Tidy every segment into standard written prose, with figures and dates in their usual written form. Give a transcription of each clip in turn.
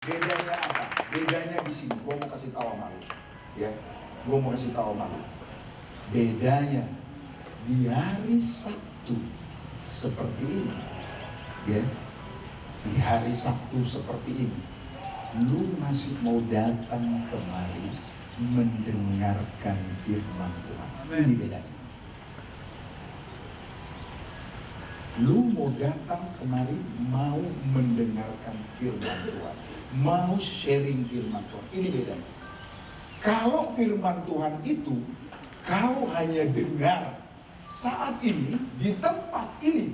Bedanya apa? Bedanya di sini. Gue mau kasih tahu sama lu. Ya, gue mau kasih tahu sama lu. Bedanya di hari Sabtu seperti ini, ya, di hari Sabtu seperti ini, lu masih mau datang kemari mendengarkan firman Tuhan. Ini bedanya. Lu mau datang kemari mau mendengarkan firman Tuhan, mau sharing firman Tuhan. Ini bedanya. Kalau firman Tuhan itu kau hanya dengar saat ini di tempat ini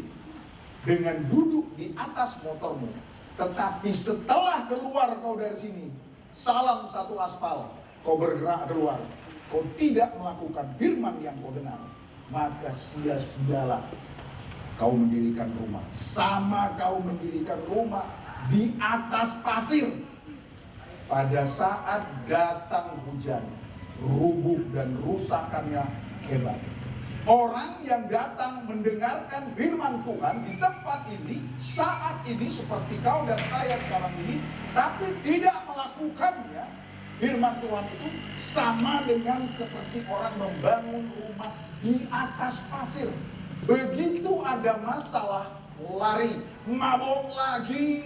dengan duduk di atas motormu, tetapi setelah keluar kau dari sini, salam satu aspal, kau bergerak keluar, kau tidak melakukan firman yang kau dengar, maka sia-sialah kau mendirikan rumah. Sama kau mendirikan rumah di atas pasir. Pada saat datang hujan, rubuh dan rusakannya hebat. Orang yang datang mendengarkan firman Tuhan di tempat ini, saat ini seperti kau dan saya sekarang ini, tapi tidak melakukannya, firman Tuhan itu sama dengan seperti orang membangun rumah di atas pasir. Begitu ada masalah, lari, mabok lagi,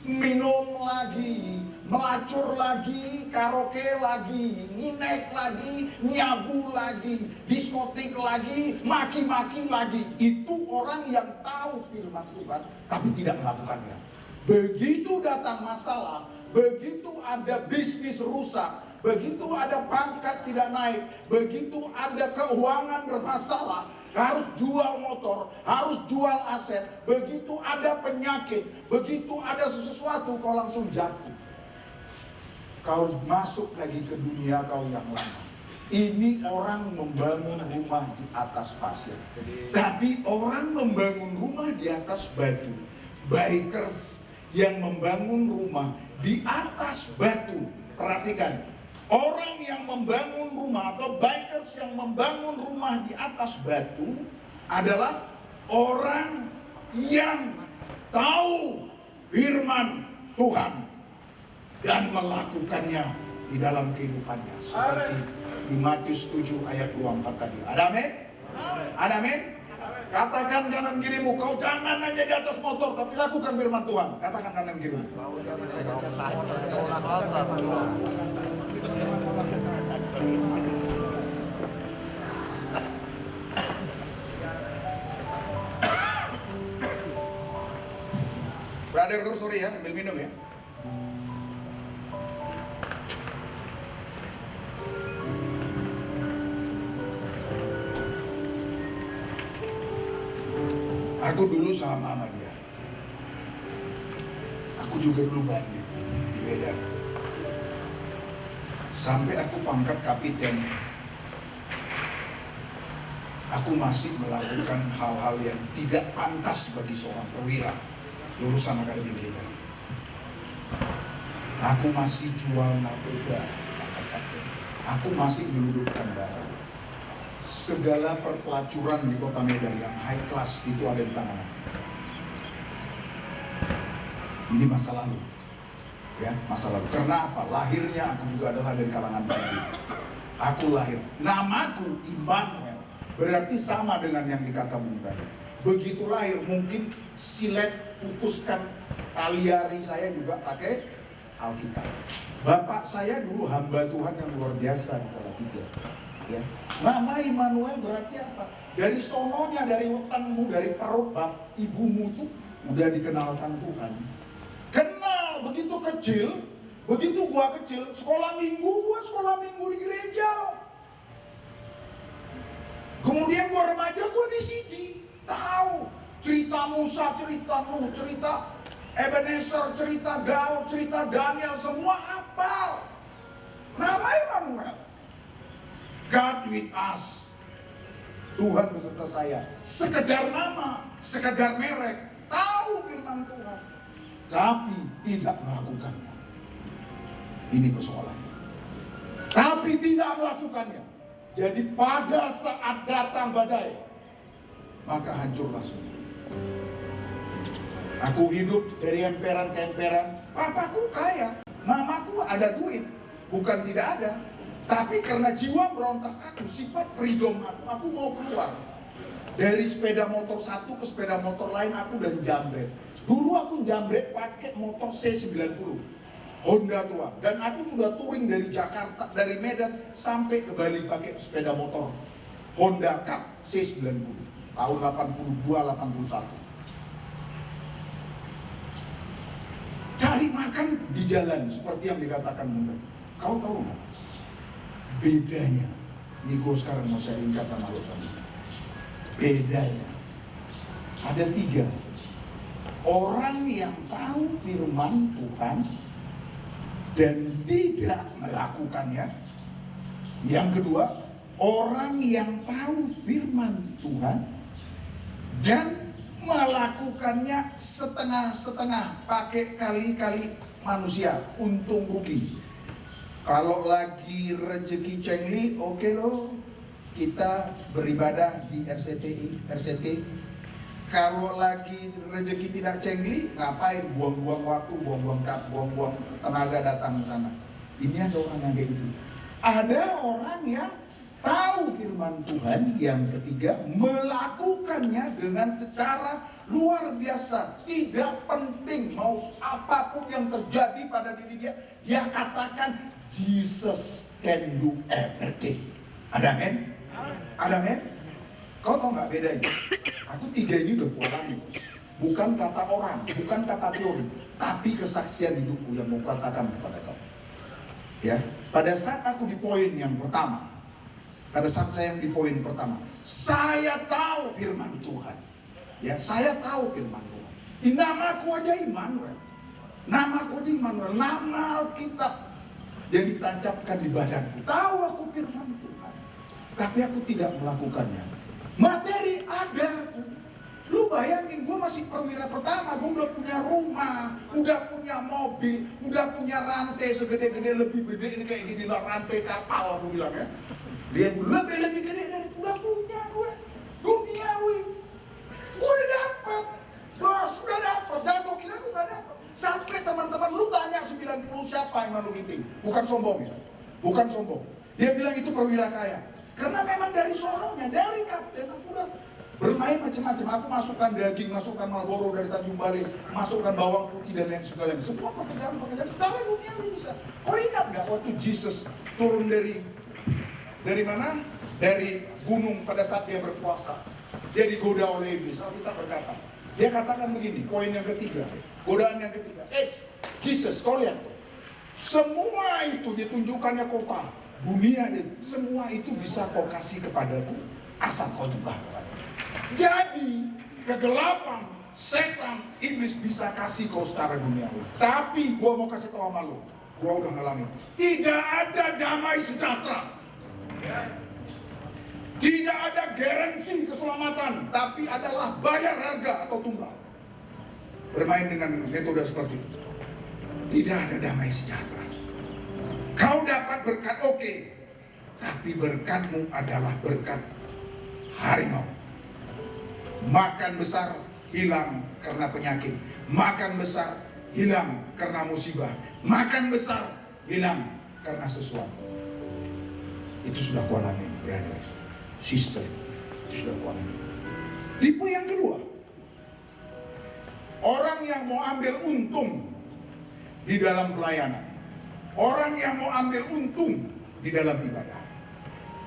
minum lagi, melacur lagi, karaoke lagi, nginek lagi, nyabu lagi, diskotik lagi, maki-maki lagi. Itu orang yang tahu firman Tuhan tapi tidak melakukannya. Begitu datang masalah, begitu ada bisnis rusak, begitu ada pangkat tidak naik, begitu ada keuangan bermasalah, harus jual motor, harus jual aset, begitu ada penyakit, begitu ada sesuatu, kau langsung jatuh. Kau masuk lagi ke dunia kau yang lama. Ini orang membangun rumah di atas pasir, tapi orang membangun rumah di atas batu. Bikers yang membangun rumah di atas batu. Perhatikan, orang yang membangun rumah atau bikers yang membangun rumah di atas batu adalah orang yang tahu firman Tuhan dan melakukannya di dalam kehidupannya. Seperti di Matius 7 ayat 24 tadi. Ada amin? Ada amin? Katakan kanan kirimu, kau jangan hanya di atas motor, tapi lakukan firman Tuhan. Katakan kanan kirimu. Brother, sorry ya, ambil minum ya. Aku dulu sama dia. Aku juga dulu bandit di Medan. Sampai aku pangkat kapiten. Aku masih melakukan hal-hal yang tidak pantas bagi seorang perwira lulusan akademi militer. Aku masih jual narkoba, pangkat kapten. Aku masih menyelundupkan barang. Segala perpelacuran di kota Medan yang high class itu ada di tangan aku. Ini masa lalu, ya, masa lalu. Karena apa? Lahirnya aku juga adalah dari kalangan bandit. Aku lahir, namaku Immanuel, berarti sama dengan yang dikata Bung tadi. Begitu lahir, mungkin silet putuskan tali ari saya juga pakai Alkitab. Bapak saya dulu hamba Tuhan yang luar biasa di Kota 3. Ya. Nama Immanuel berarti apa? Dari sononya, dari utangmu, dari perut ibumu tuh udah dikenalkan Tuhan. Kenal begitu kecil, begitu gua kecil, sekolah minggu di gereja. Kemudian gua remaja, gua di sini tahu cerita Musa, cerita Nuh, cerita Ebenezer, cerita Daud, cerita Daniel, semua hafal. Nama Immanuel. God with us. Tuhan beserta saya. Sekedar nama, sekedar merek, tahu firman Tuhan, tapi tidak melakukannya. Ini persoalan. Tapi tidak melakukannya. Jadi pada saat datang badai, maka hancurlah semua. Aku hidup dari emperan ke emperan, Papaku kaya, mamaku ada duit, bukan tidak ada. Tapi karena jiwa berontak aku, sifat freedom aku mau keluar. Dari sepeda motor satu ke sepeda motor lain aku dan jambret. Dulu aku jambret pakai motor C90 Honda tua. Dan aku sudah touring dari Jakarta, dari Medan sampai ke Bali pakai sepeda motor Honda Cup C90 tahun 82-81. Cari makan di jalan seperti yang dikatakan tadi. Kau tahu nggak bedanya? Ini gue sekarang mau sharing kata malu sama. Bedanya ada 3. Orang yang tahu firman Tuhan dan tidak melakukannya. Yang kedua, orang yang tahu firman Tuhan dan melakukannya setengah-setengah, pakai kali-kali manusia, untung rugi. Kalau lagi rezeki cengli, oke loh, kita beribadah di RCT. Kalau lagi rezeki tidak cengli, ngapain buang-buang waktu, buang-buang tenaga datang ke sana. Ini ada orang yang kayak gitu. Ada orang yang tahu firman Tuhan, yang ketiga melakukannya dengan secara luar biasa. Tidak penting mau apapun yang terjadi pada diri dia, dia katakan Jesus can do everything. Ada men? Ada men? Kau tahu nggak bedanya? Aku 3 ini udah kualami, bukan kata orang, bukan kata teori, tapi kesaksian hidupku yang mau katakan kepada kau. Ya, pada saat aku di poin yang pertama, pada saat saya yang di poin pertama, saya tahu firman Tuhan. Ya, saya tahu firman Tuhan. Namaku aja Immanuel. Namaku aja Immanuel. Nama Alkitab yang ditancapkan di badanku. Tahu aku firman Tuhan, tapi aku tidak melakukannya. Materi ada aku. Lu bayangin, gue masih perwira pertama, gue udah punya rumah, udah punya mobil, udah punya rantai segede-gede, lebih gede ini kayak gini lah, rantai kapal aku bilang ya. Dia lebih gede dari itu, udah punya gue, duniawi. Gue udah dapat, bos, udah dapat. Dan gue kira gue gak dapat. Sampai teman-teman lu tanya 90 siapa yang malu ginting. Bukan sombong ya, bukan sombong. Dia bilang itu perwira kaya. Karena memang dari sononya, dari kapten aku udah bermain macam-macam. Aku masukkan daging, masukkan Marlboro dari Tanjung Balai, masukkan bawang putih dan lain sebagainya. Semua pekerjaan-pekerjaan sekarang duniawi bisa. Kau ingat nggak waktu Jesus turun dari mana? Dari gunung pada saat dia berpuasa. Dia digoda oleh iblis. Alkitab berkata, dia katakan begini, poin yang ketiga, godaan yang ketiga. Jesus, kau lihat tuh. Semua itu ditunjukkannya kota, dunia, semua itu bisa kau kasih kepadaku asal kau nyembah. Jadi kegelapan, setan, iblis bisa kasih kau secara duniawi. Tapi gua mau kasih tahu sama lu, gua udah ngalamin. Tidak ada damai sejahtera. Tidak ada garansi keselamatan, tapi adalah bayar harga atau tumbal. Bermain dengan metode seperti itu. Tidak ada damai sejahtera. Kau dapat berkat oke, tapi berkatmu adalah berkat harimau. Makan besar hilang karena penyakit, makan besar hilang karena musibah, makan besar hilang karena sesuatu. Itu sudah kualami, brothers, sister. Itu sudah kualami. Tipe yang kedua, orang yang mau ambil untung di dalam pelayanan. Orang yang mau ambil untung di dalam ibadah.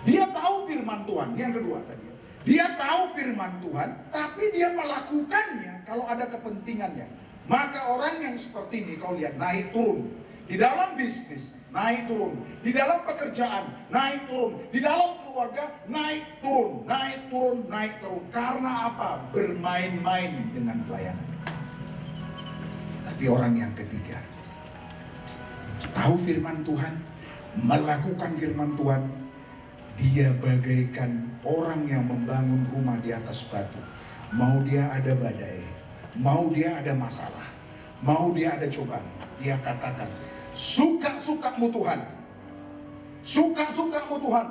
Dia tahu firman Tuhan, yang kedua tadi. Dia tahu firman Tuhan, tapi dia melakukannya kalau ada kepentingannya. Maka orang yang seperti ini kau lihat naik turun. Di dalam bisnis, naik turun. Di dalam pekerjaan, naik turun. Di dalam keluarga, naik turun. Naik turun, naik turun. Karena apa? Bermain-main dengan pelayanan. Tapi orang yang ketiga, tahu firman Tuhan, melakukan firman Tuhan, dia bagaikan orang yang membangun rumah di atas batu. Mau dia ada badai, mau dia ada masalah, mau dia ada cobaan, dia katakan, suka-sukamu Tuhan, suka-sukamu Tuhan,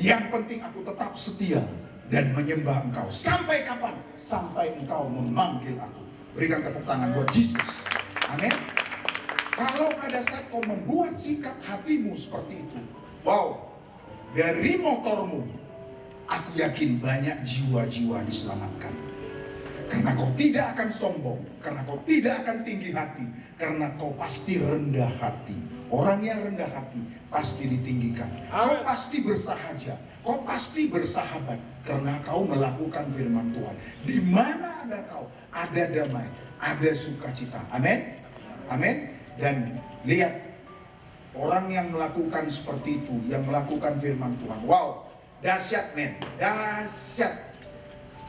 yang penting aku tetap setia dan menyembah Engkau. Sampai kapan? Sampai Engkau memanggil aku. Berikan tepuk tangan buat Yesus. Amin. Kalau pada saat kau membuat sikap hatimu seperti itu, wow, dari motormu, aku yakin banyak jiwa-jiwa diselamatkan. Karena kau tidak akan sombong, karena kau tidak akan tinggi hati, karena kau pasti rendah hati. Orang yang rendah hati pasti ditinggikan. Kau pasti bersahaja, kau pasti bersahabat, karena kau melakukan firman Tuhan. Di mana ada kau, ada damai, ada sukacita. Amin. Amin. Dan lihat, orang yang melakukan seperti itu, yang melakukan firman Tuhan, wow, dahsyat men, dahsyat.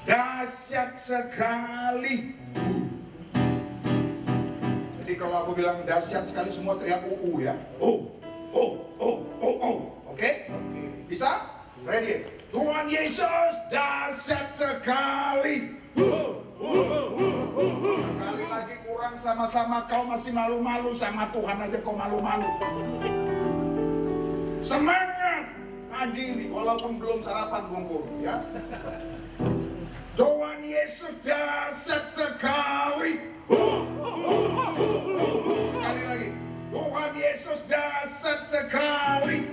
Dahsyat sekali. Jadi kalau aku bilang dahsyat sekali, semua teriak ya. Oke? Bisa? Ready? Tuhan Yesus dahsyat sekali. Sekali lagi kurang, sama-sama kau masih malu-malu, sama Tuhan aja kau malu-malu. Semangat pagi ini, walaupun belum sarapan bungkur ya. Tuhan Yesus dahsyat sekali. Sekali lagi. Tuhan Yesus dahsyat sekali.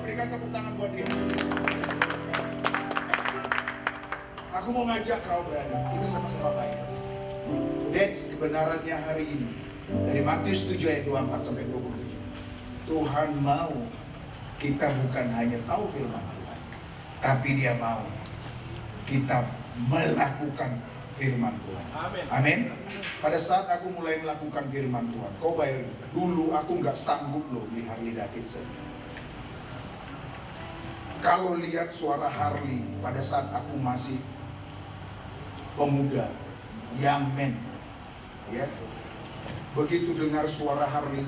Berikan tepuk tangan buat dia. Aku mau ngajak kau berada. Kita sama-sama bikers. That's kebenarannya hari ini. Dari Matius 7 ayat 24 sampai 27. Tuhan mau kita bukan hanya tahu firman Tuhan, tapi dia mau kita melakukan firman Tuhan. Amin. Pada saat aku mulai melakukan firman Tuhan, kau bayar dulu aku nggak sanggup loh beli Harley Davidson. Kalau lihat suara Harley pada saat aku masih pemuda, young man, ya, begitu dengar suara Harley,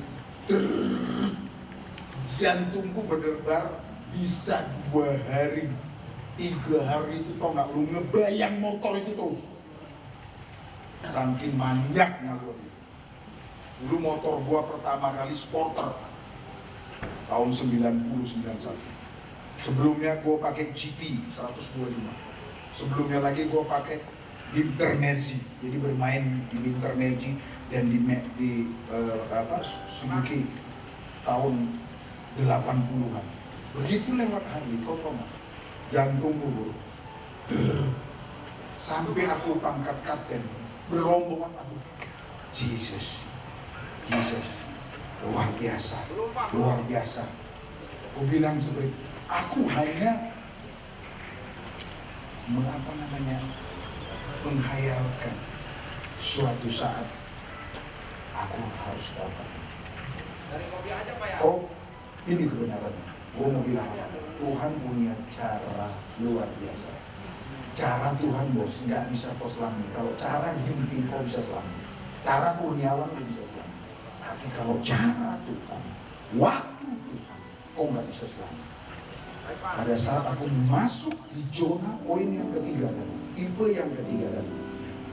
jantungku berdebar bisa 2 hari, 3 hari itu tau gak, lu ngebayang motor itu terus. Saking maniaknya gue. Dulu motor gua pertama kali Sporter tahun 90-91. Sebelumnya gua pakai GT 125. Sebelumnya lagi gua pakai Intermergy. Jadi bermain di Intermergy dan di Suzuki tahun 80-an. Begitu lewat Harley, kau tahu gak? Jantung bubur. Sampai aku pangkat kapten, berombongan, aduh, Jesus, luar biasa, luar biasa. Aku bilang seperti itu. Aku hanya menghayalkan suatu saat aku harus dapat. Oh, ini kebenarannya. Gue mau bilang apa? Tuhan punya cara luar biasa. Cara Tuhan bos, nggak bisa kau selami. Kalau cara ginting kau bisa selami. Cara kurniawan kau bisa selami. Tapi kalau cara Tuhan, waktu Tuhan, kau nggak bisa selami. Pada saat aku masuk di zona poin yang ketiga tadi, tipe yang ketiga tadi,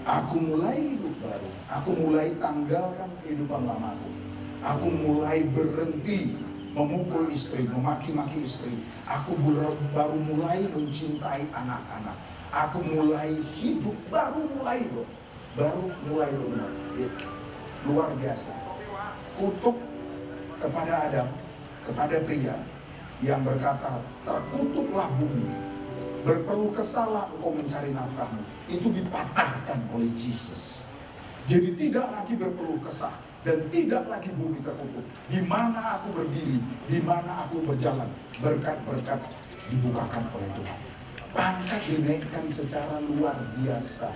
aku mulai hidup baru. Aku mulai tanggalkan kehidupan lamaku. Aku mulai berhenti memukul istri, memaki-maki istri. Aku baru mulai mencintai anak-anak. Aku mulai hidup, baru mulai loh benar. Luar biasa. Kutuk kepada Adam, kepada pria yang berkata, terkutuklah bumi, berpeluh kesahlah engkau mencari nafkahmu. Itu dipatahkan oleh Yesus. Jadi tidak lagi berpeluh kesah dan tidak lagi bumi terkutuk. Di mana aku berdiri, di mana aku berjalan, berkat-berkat dibukakan oleh Tuhan. Pangkat dinaikkan secara luar biasa,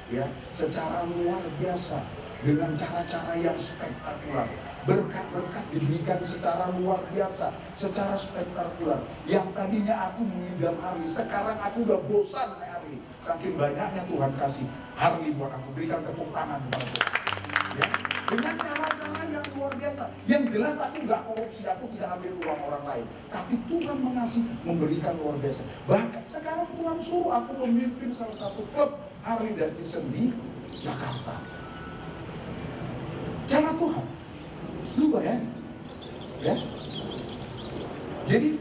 ya, secara luar biasa dengan cara-cara yang spektakular. Berkat-berkat diberikan secara luar biasa, secara spektakular. Yang tadinya aku mengidam Harley, sekarang aku udah bosan naik Harley. Saking banyaknya Tuhan kasih Harley buat aku. Berikan tepuk tangan kepada Tuhan. Ya, dengan cara-cara yang luar biasa. Yang jelas aku nggak korupsi, aku tidak ambil uang orang lain. Tapi Tuhan mengasihi, memberikan luar biasa. Bahkan sekarang Tuhan suruh aku memimpin salah satu klub Harley Davidson di Jakarta. Cara Tuhan. Lu bayangin, ya. Jadi,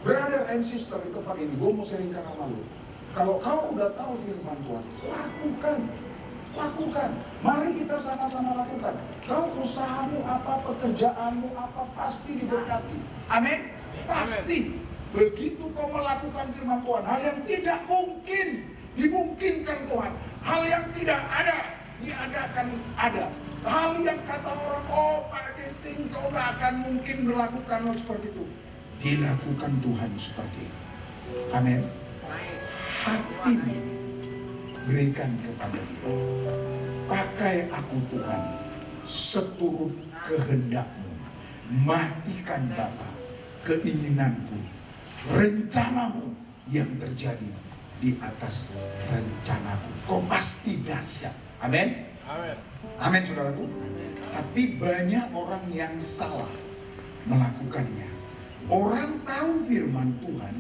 brother and sister di tempat ini, gue mau sharingkan sama lu. Kalau kau udah tahu firman Tuhan, lakukan. Mari kita sama-sama lakukan. Kau usahamu apa, pekerjaanmu apa, pasti diberkati. Amin. Pasti. Begitu kau melakukan firman Tuhan, hal yang tidak mungkin dimungkinkan Tuhan. Hal yang tidak ada diadakan ada. Hal yang kata orang, oh Pak Genting, kau gak akan mungkin melakukan hal seperti itu. Dilakukan Tuhan seperti itu. Amin. Hatimu berikan kepada Dia. Pakai aku Tuhan seturut kehendak-Mu. Matikan Bapa keinginanku, rencanamu yang terjadi di atas rencanaku. Kau pasti dahsyat. Amin. Amin. Amin, saudaraku. Tapi banyak orang yang salah melakukannya. Orang tahu firman Tuhan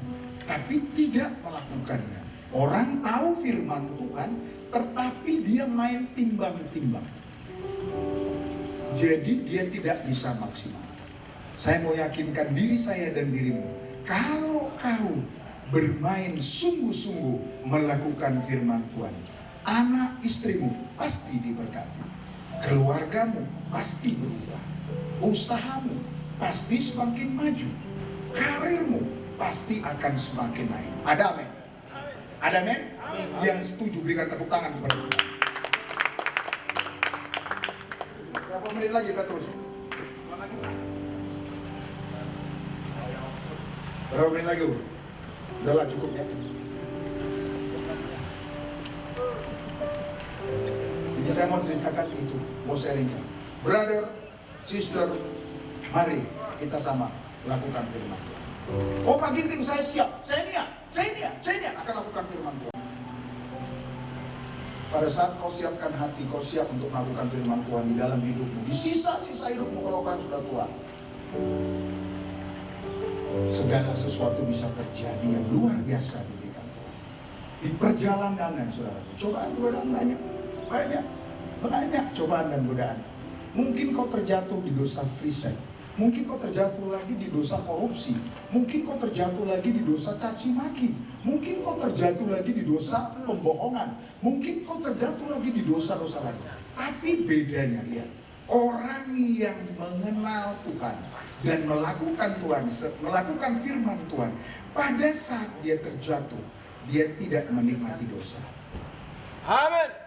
tapi tidak melakukannya. Orang tahu firman Tuhan tetapi dia main timbang-timbang. Jadi dia tidak bisa maksimal. Saya mau yakinkan diri saya dan dirimu, kalau kau bermain sungguh-sungguh melakukan firman Tuhan, anak istrimu pasti diberkati, keluargamu pasti berubah, usahamu pasti semakin maju, karirmu pasti akan semakin naik. Ada amin? Ada amin? Yang setuju berikan tepuk tangan kepada Tuhan. Berapa menit lagi kita terus? Berapa menit lagi? Udahlah cukup ya. Jadi saya mau ceritakan itu, mau sharingkan. Brother, sister, mari kita sama lakukan firman Tuhan. Oh Pak Ginting, saya siap, saya niat akan lakukan firman Tuhan. Pada saat kau siapkan hati, kau siap untuk melakukan firman Tuhan di dalam hidupmu, di sisa-sisa hidupmu kalau kau sudah tua, segala sesuatu bisa terjadi yang luar biasa diberikan Tuhan. Di perjalanan, saudara, cobaan godaan banyak cobaan dan godaan. Mungkin kau terjatuh di dosa free sex, mungkin kau terjatuh lagi di dosa korupsi, mungkin kau terjatuh lagi di dosa caci maki, mungkin kau terjatuh lagi di dosa pembohongan, mungkin kau terjatuh lagi di dosa-dosa lain. Tapi bedanya, lihat, orang yang mengenal Tuhan dan melakukan firman Tuhan, pada saat dia terjatuh, dia tidak menikmati dosa. Amin.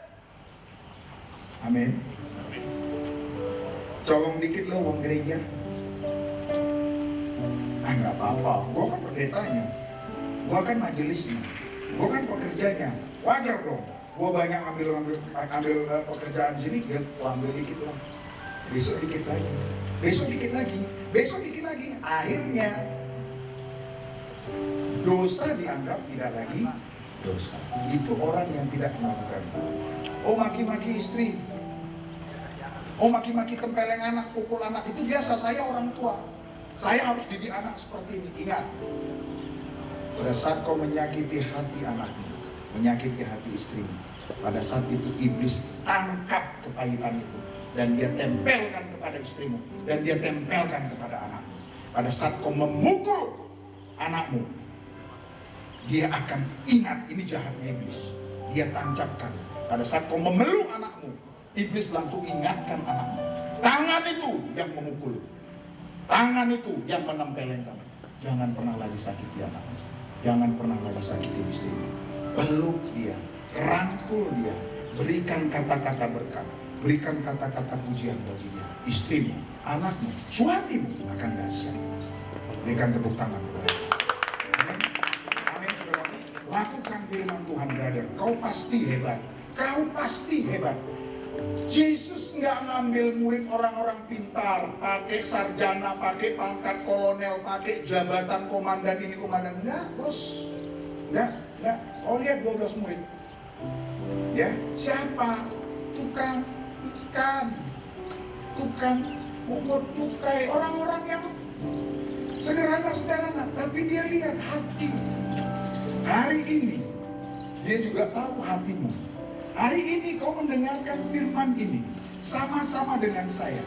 Amin. Colong dikit lo uang gereja. Nggak apa-apa, gue kan pendetanya, gue kan majelisnya, gue kan pekerjanya, wajar dong. Gue banyak ambil pekerjaan di sini, ya gue ambil dikit lah. Besok dikit lagi, besok dikit lagi, besok dikit lagi. Akhirnya dosa dianggap tidak lagi dosa. Itu orang yang tidak melakukan itu. Oh maki-maki istri, oh maki-maki tempeleng anak, pukul anak, itu biasa. Saya orang tua, saya harus didik anak seperti ini. Ingat, pada saat kau menyakiti hati anakmu, menyakiti hati istrimu, pada saat itu iblis tangkap kepahitan itu dan dia tempelkan kepada istrimu dan dia tempelkan kepada anakmu. Pada saat kau memukul anakmu, dia akan ingat ini jahatnya iblis. Dia tancapkan. Pada saat kau memeluk anakmu, iblis langsung ingatkan anakmu. Tangan itu yang memukul, tangan itu yang menempelkan kamu. Jangan pernah lagi sakiti anakmu, jangan pernah lagi sakiti istrimu. Peluk dia, rangkul dia, berikan kata-kata berkat, berikan kata-kata pujian bagi dia. Istrimu, anakmu, suamimu akan dahsyat. Berikan tepuk tangan kepada dia. Amin. Amin, saudara. Lakukan firman Tuhan, brother. Kau pasti hebat. Kau pasti hebat. Yesus nggak ngambil murid orang-orang pintar, pakai sarjana, pakai pangkat kolonel, pakai jabatan komandan ini komandan. Enggak, bos. Enggak. Oh lihat 12 murid. Ya, siapa? Tukang ikan, tukang pungut cukai, orang-orang yang sederhana, tapi dia lihat hati. Hari ini dia juga tahu hatimu. Hari ini kau mendengarkan firman ini sama-sama dengan saya.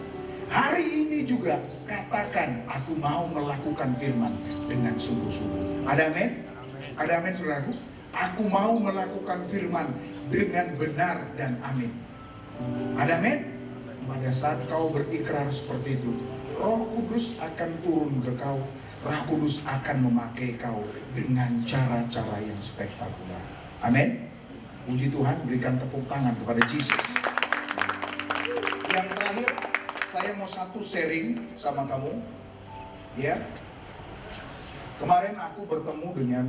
Hari ini juga katakan, aku mau melakukan firman dengan sungguh-sungguh. Ada amin? Ada amin, saudaraku? Aku mau melakukan firman dengan benar dan amin. Ada amin? Pada saat kau berikrar seperti itu, Roh Kudus akan turun ke kau. Roh Kudus akan memakai kau dengan cara-cara yang spektakuler. Amin. Puji Tuhan, berikan tepuk tangan kepada Yesus. Yang terakhir, saya mau satu sharing sama kamu. Ya. Kemarin aku bertemu dengan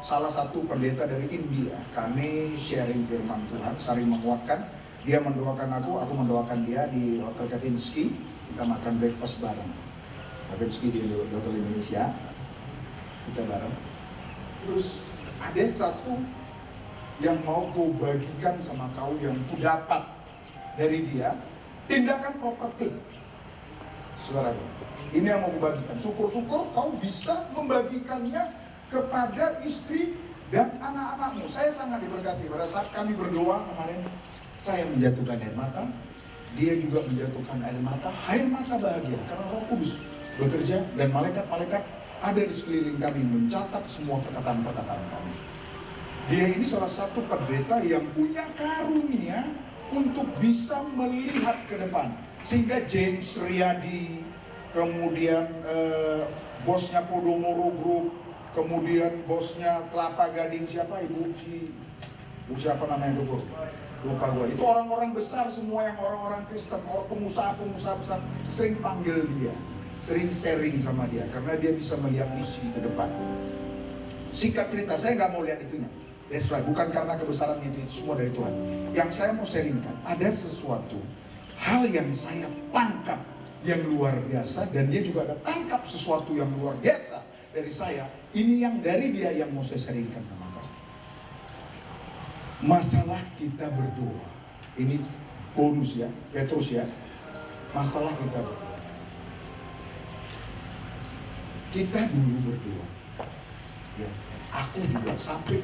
salah satu pendeta dari India. Kami sharing firman Tuhan, saling menguatkan. Dia mendoakan aku mendoakan dia di Hotel Kempinski. Kita makan breakfast bareng. Kempinski di Hotel Indonesia. Kita bareng. Terus ada satu yang mau ku bagikan sama kau, yang ku dapat dari dia, tindakan properti. Saudaraku, ini yang mau ku bagikan. Syukur-syukur kau bisa membagikannya kepada istri dan anak-anakmu. Saya sangat diberkati. Pada saat kami berdoa kemarin, saya menjatuhkan air mata, dia juga menjatuhkan air mata bahagia, karena Roh Kudus bekerja dan malaikat-malaikat ada di sekeliling kami mencatat semua perkataan-perkataan kami. Dia ini salah satu pendeta yang punya karunia untuk bisa melihat ke depan, sehingga James Riyadi, kemudian bosnya Podomoro Group, kemudian bosnya Kelapa Gading, siapa ibu siapa namanya itu, lupa gue. Itu orang-orang besar semua, yang orang-orang Kristen, orang pengusaha besar sering panggil dia, sering sharing sama dia, karena dia bisa melihat visi ke depan. Singkat cerita, saya nggak mau lihat itunya. That's right, bukan karena kebesarannya, itu semua dari Tuhan. Yang saya mau sharingkan, ada sesuatu hal yang saya tangkap yang luar biasa, dan dia juga ada tangkap sesuatu yang luar biasa dari saya. Ini yang dari dia yang mau saya sharingkan sama kau. Masalah kita berdoa, ini bonus ya, Petrus ya. Masalah kita berdoa, kita dulu berdoa ya. Aku juga sampai